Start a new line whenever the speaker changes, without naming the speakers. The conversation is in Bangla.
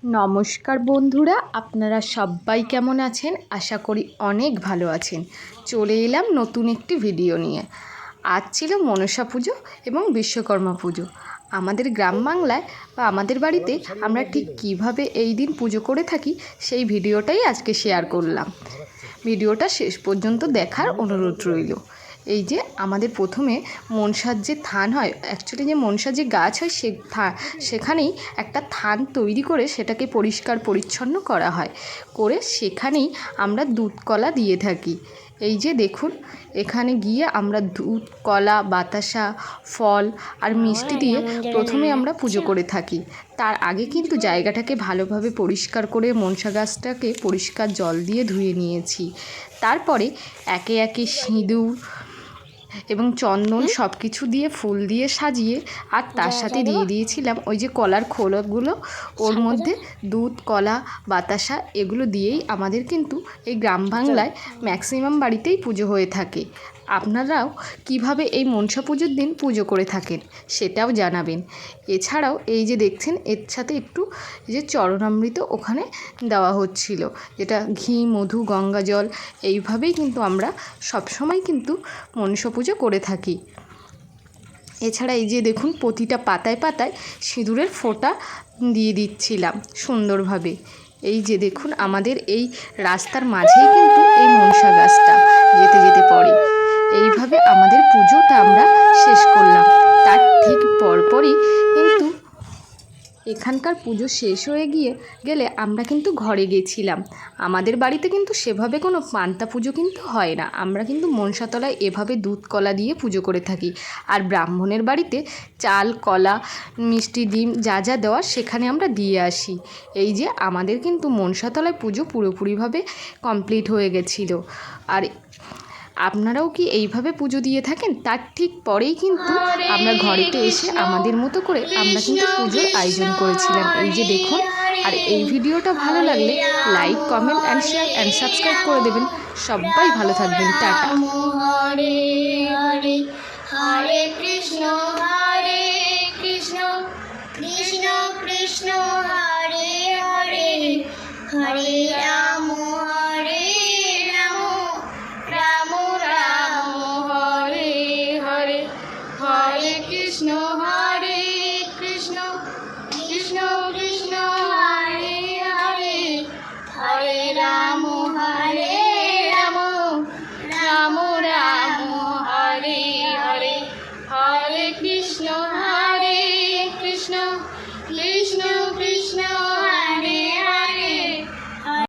নমস্কার বন্ধুরা, আপনারা সবাই কেমন আছেন? আশা করি অনেক ভালো আছেন। চলে এলাম নতুন একটি ভিডিও নিয়ে। আজ ছিল মনসা পুজো এবং বিশ্বকর্মা পুজো। আমাদের গ্রাম বাংলায় বা আমাদের বাড়িতে আমরা ঠিক কিভাবে এই দিন পুজো করে থাকি সেই ভিডিওটাই আজকে শেয়ার করলাম। ভিডিওটা শেষ পর্যন্ত দেখার অনুরোধ রইল। এই যে আমাদের প্রথমে মনসার যে থান হয়, অ্যাকচুয়ালি যে মনসার যে গাছ হয় সেখানেই একটা থান তৈরি করে সেটাকে পরিষ্কার পরিচ্ছন্ন করা হয়, করে সেখানেই আমরা দুধ কলা দিয়ে থাকি। এই যে দেখুন, এখানে গিয়ে আমরা দুধ কলা বাতাসা ফল আর মিষ্টি দিয়ে প্রথমে আমরা পুজো করে থাকি। তার আগে কিন্তু জায়গাটাকে ভালোভাবে পরিষ্কার করে মনসা গাছটাকে পরিষ্কার জল দিয়ে ধুয়ে নিয়েছি। তারপরে একে একে সিঁদুর এবং চন্দন সব কিছু দিয়ে ফুল দিয়ে সাজিয়ে আর তার সাথে দিয়ে দিয়েছিলাম ওই যে কলার খোলগুলো, ওর মধ্যে দুধ কলা বাতাসা এগুলো দিয়েই আমাদের কিন্তু এই গ্রাম বাংলায় ম্যাক্সিমাম বাড়িতেই পুজো হয়ে থাকে। আপনারাও কিভাবে এই মনসা পুজোর দিন পুজো করে থাকেন সেটাও জানাবেন। এছাড়াও এই যে দেখছেন এর সাথে একটু যে চরণামৃত ওখানে দেওয়া হচ্ছিল, যেটা ঘি মধু গঙ্গা জল, এইভাবেই কিন্তু আমরা সবসময় কিন্তু মনসা পুজো করে থাকি। এছাড়া এই যে দেখুন প্রতিটা পাতায় পাতায় সিঁদুরের ফোঁটা দিয়ে দিচ্ছিলাম সুন্দরভাবে। এই যে দেখুন আমাদের এই রাস্তার মাঝেই কিন্তু এই মনসা গাছটা যেতে যেতে পড়ে। এইভাবে আমাদের পুজোটা আমরা শেষ করলাম। তার ঠিক পরপরই কিন্তু এখানকার পুজো শেষ হয়ে গেলে আমরা কিন্তু ঘরে গেছিলাম। আমাদের বাড়িতে কিন্তু সেভাবে কোনো পান্তা পুজো কিন্তু হয় না, আমরা কিন্তু মনসাতলায় এভাবে দুধ কলা দিয়ে পুজো করে থাকি। আর ব্রাহ্মণের বাড়িতে চাল কলা মিষ্টি ডিম যা যা দেওয়া সেখানে আমরা দিয়ে আসি। এই যে আমাদের কিন্তু মনসাতলায় পুজো পুরোপুরিভাবে কমপ্লিট হয়ে গেছিলো। আর আপনারাও কি এইভাবে পুজো দিয়ে থাকেন? তার ঠিক পরেই কিন্তু আমরা ঘরেতে এসে আমাদের মতো করে আমরা কিন্তু পুজোর আয়োজন করেছিলাম। এই যে দেখুন, আর এই ভিডিওটা ভালো লাগলে like comment and share and subscribe করে দেবেন। সবাই ভালো থাকবেন। টাটা।
হরে হরে হরে কৃষ্ণ কৃষ্ণ কৃষ্ণ কৃষ্ণ